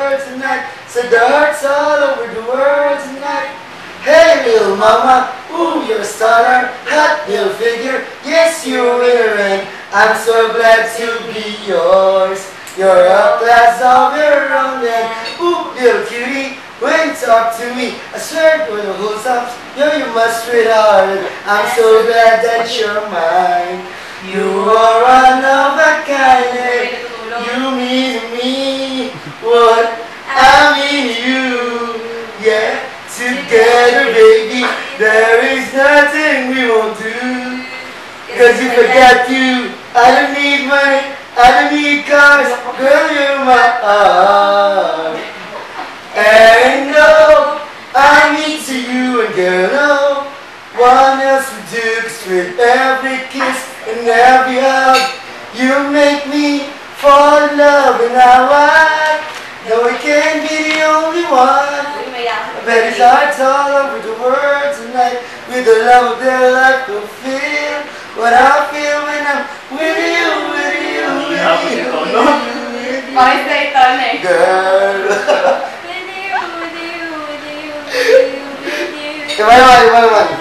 world tonight. Said the hearts all over the world tonight. Hey little mama, ooh you're a stunner, hot little figure, yes you're a winner and I'm so glad to be yours. You're a class of your own and ooh little cutie, when you talk to me, I swear to the whole stops, you're my sweetheart. I'm so glad that you're mine. You are one of a kind and you mean to me what I mean to you. Yeah, together baby, there is nothing we won't do. Cause if I got you, I don't need money, I don't need cars, girl you're my heart. And no, I mean to you and girl, no one else would do. Cause with every kiss and every hug, you make me fall in love. And now I know I can't be the only one. I bet his heart's all over the world tonight. With the love of their life will feel what I feel when I'm with you, with you, with you, girl. Gimana?